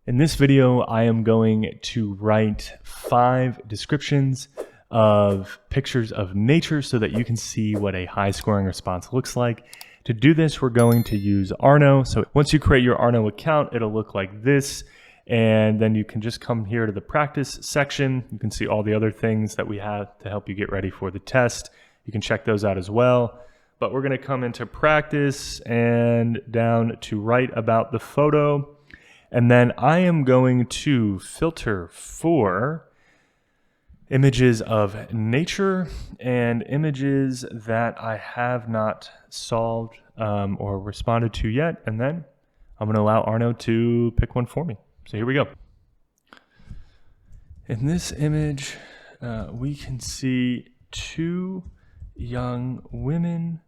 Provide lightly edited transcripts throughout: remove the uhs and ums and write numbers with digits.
In this video, I am going to write 5 descriptions of pictures of nature so that you can see what a high scoring response looks like. To do this, we're going to use Arno. So once you create your Arno account, it'll look like this. And then you can just come here to the practice section. You can see all the other things that we have to help you get ready for the test. You can check those out as well. But we're going to come into practice and down to write about the photo. And then I am going to filter for images of nature and images that I have not solved or responded to yet. And then I'm going to allow Arno to pick one for me. So here we go. In this image, we can see 2 young women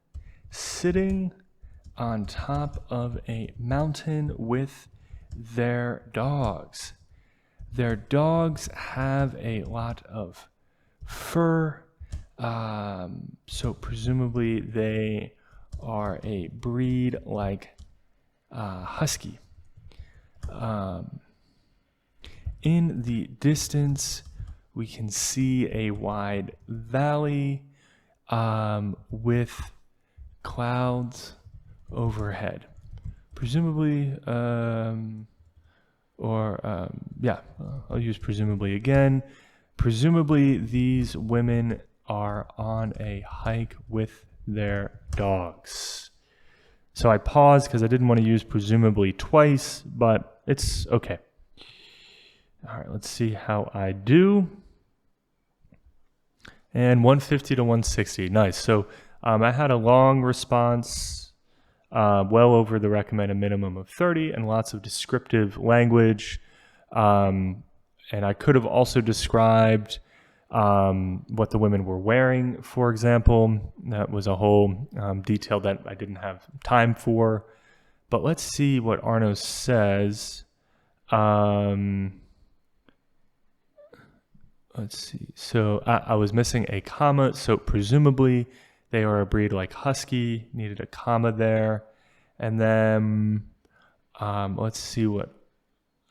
sitting on top of a mountain with their dogs. Their dogs have a lot of fur, so presumably they are a breed like husky. In the distance, we can see a wide valley with clouds overhead. Presumably, I'll use presumably again. Presumably, these women are on a hike with their dogs. So I paused because I didn't want to use presumably twice, but it's okay. All right, let's see how I do. And 150 to 160, nice. So I had a long response, well over the recommended minimum of 30, and lots of descriptive language. And I could have also described what the women were wearing, for example. That was a whole detail that I didn't have time for. But let's see what Arno says. Let's see. So I was missing a comma. So presumably they are a breed like husky. Needed a comma there. And then let's see what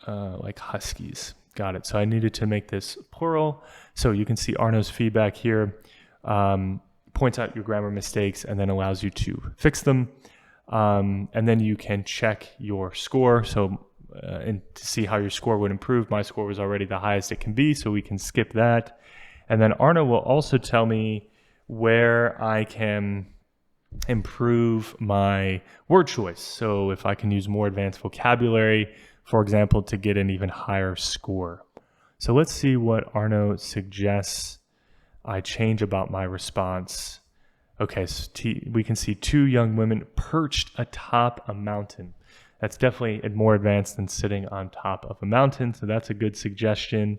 like huskies. Got it. So I needed to make this plural. So you can see Arno's feedback here. Points out your grammar mistakes and then allows you to fix them. And then you can check your score. So and to see how your score would improve. My score was already the highest it can be, so we can skip that. And then Arno will also tell me where I can improve my word choice. So if I can use more advanced vocabulary, for example, to get an even higher score. So let's see what Arno suggests I change about my response. Okay, so we can see 2 young women perched atop a mountain. That's definitely more advanced than sitting on top of a mountain, so that's a good suggestion.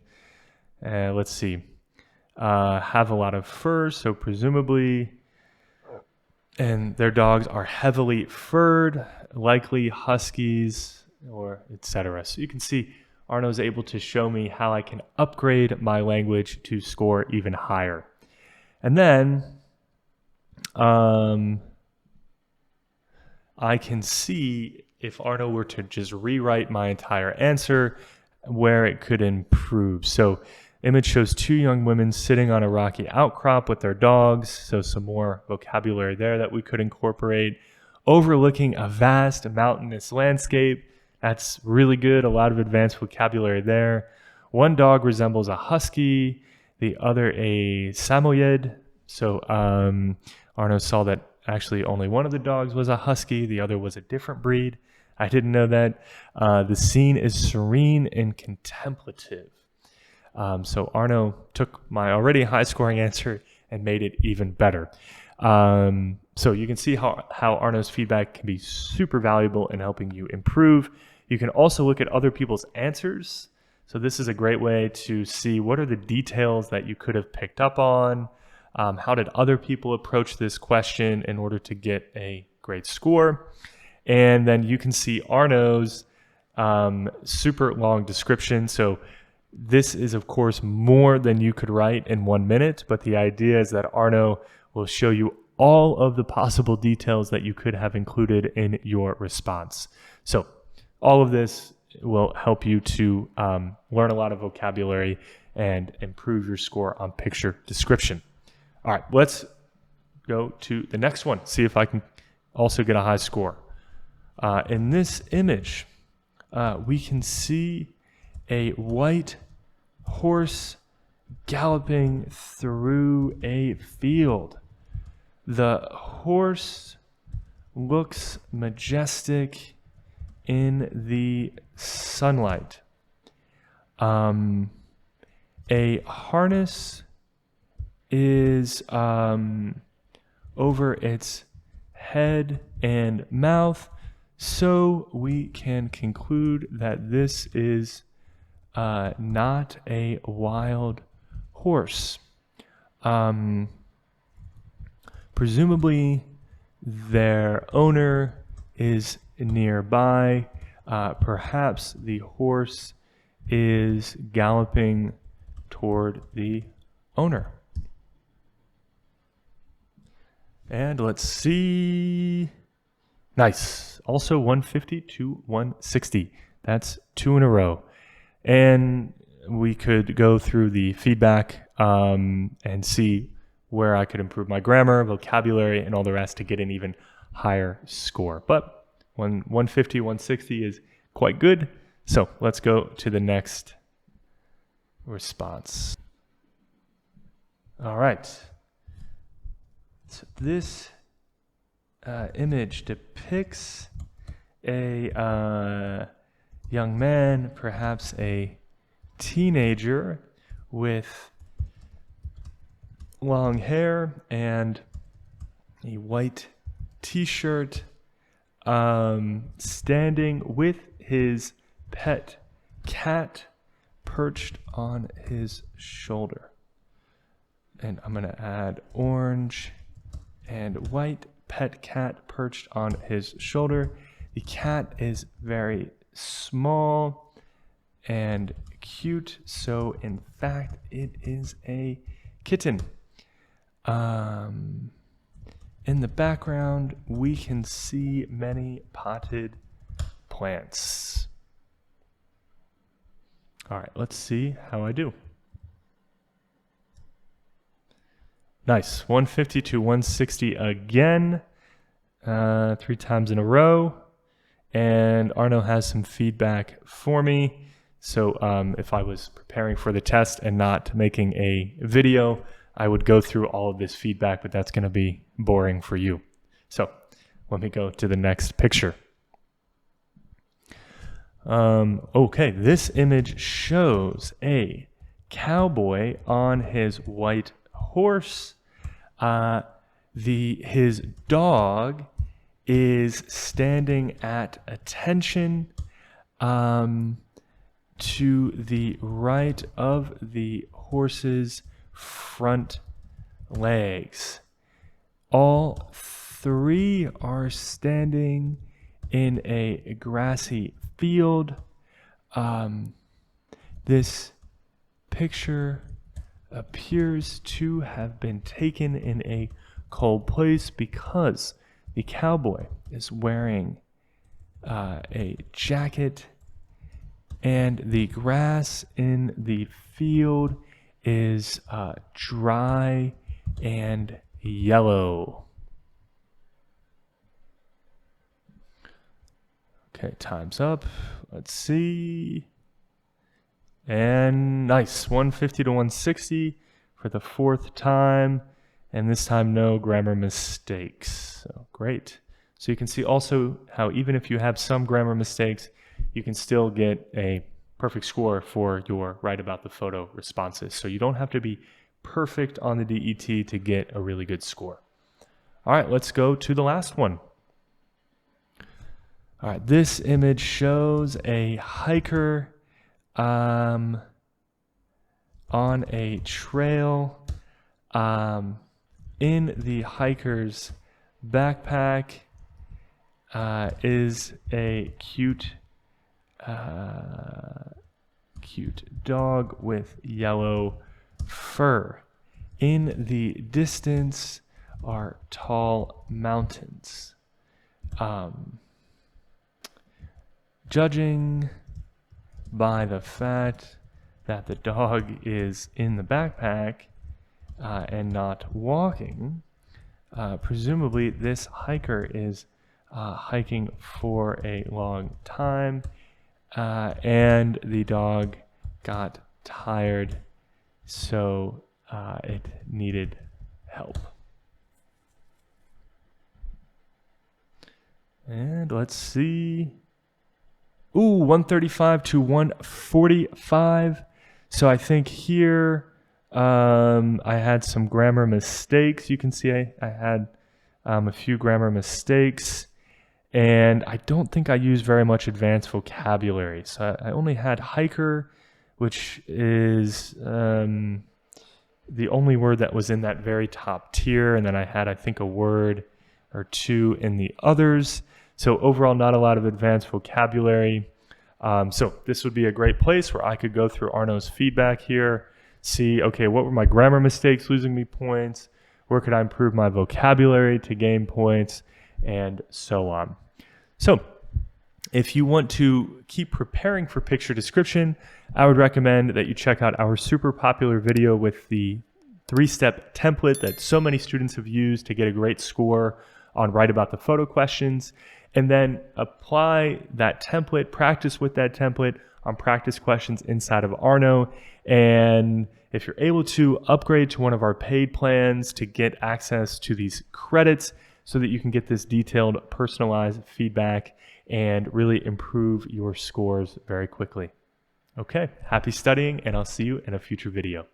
Let's see. Have a lot of fur, so presumably, and their dogs are heavily furred, likely huskies, or etc. So you can see Arno's able to show me how I can upgrade my language to score even higher. And then I can see if Arno were to just rewrite my entire answer, where it could improve. So image shows 2 young women sitting on a rocky outcrop with their dogs. So some more vocabulary there that we could incorporate. Overlooking a vast mountainous landscape. That's really good. A lot of advanced vocabulary there. One dog resembles a husky, the other a samoyed. So Arno saw that actually only one of the dogs was a husky, the other was a different breed. I didn't know that. The scene is serene and contemplative. So Arno took my already high scoring answer and made it even better. So you can see how Arno's feedback can be super valuable in helping you improve. You can also look at other people's answers. So this is a great way to see what are the details that you could have picked up on. How did other people approach this question in order to get a great score? And then you can see Arno's super long description. So this is, of course, more than you could write in 1 minute, but the idea is that Arno will show you all of the possible details that you could have included in your response. So all of this will help you to learn a lot of vocabulary and improve your score on picture description. All right, let's go to the next one, see if I can also get a high score. In this image, we can see a white horse galloping through a field. The horse looks majestic in the sunlight. A harness is over its head and mouth, so we can conclude that this is not a wild horse. Presumably their owner is nearby. Perhaps the horse is galloping toward the owner. And let's see. Nice. Also 150 to 160. That's 2 in a row. And we could go through the feedback and see where I could improve my grammar, vocabulary, and all the rest to get an even higher score. But 150, 160 is quite good. So let's go to the next response. All right. So this image depicts a young man, perhaps a teenager, with long hair and a white t-shirt, standing with his pet cat perched on his shoulder. And I'm going to add orange and white, pet cat perched on his shoulder. The cat is very small and cute, so in fact it is a kitten. In the background we can see many potted plants. All right, let's see how I do. Nice, 150 to 160 again, 3 times in a row. And Arno has some feedback for me. So if I was preparing for the test and not making a video, I would go through all of this feedback, but that's going to be boring for you. So let me go to the next picture. Okay, this image shows a cowboy on his white horse. His dog is standing at attention to the right of the horse's front legs. All 3 are standing in a grassy field. This picture appears to have been taken in a cold place because the cowboy is wearing a jacket and the grass in the field is dry and yellow. Okay, time's up. Let's see. And nice, 150 to 160 for the 4th time. And this time, no grammar mistakes. So great. So you can see also how even if you have some grammar mistakes, you can still get a perfect score for your write about the photo responses. So you don't have to be perfect on the DET to get a really good score. All right, let's go to the last one. All right, this image shows a hiker on a trail. In the hiker's backpack is a cute dog with yellow fur. In the distance are tall mountains. Judging by the fact that the dog is in the backpack and not walking, presumably this hiker is hiking for a long time, and the dog got tired, so it needed help. And let's see. Ooh, 135 to 145. So I think here I had some grammar mistakes. You can see I had a few grammar mistakes. And I don't think I used very much advanced vocabulary. So I only had hiker, which is the only word that was in that very top tier. And then I had, I think, a word or two in the others. So overall, not a lot of advanced vocabulary. So this would be a great place where I could go through Arno's feedback here, see, okay, what were my grammar mistakes losing me points? Where could I improve my vocabulary to gain points? And so on. So if you want to keep preparing for picture description, I would recommend that you check out our super popular video with the 3-step template that so many students have used to get a great score on Write About the Photo questions, and then apply that template, practice with that template on practice questions inside of Arno. And if you're able to, upgrade to one of our paid plans to get access to these credits so that you can get this detailed, personalized feedback and really improve your scores very quickly. Okay, happy studying, and I'll see you in a future video.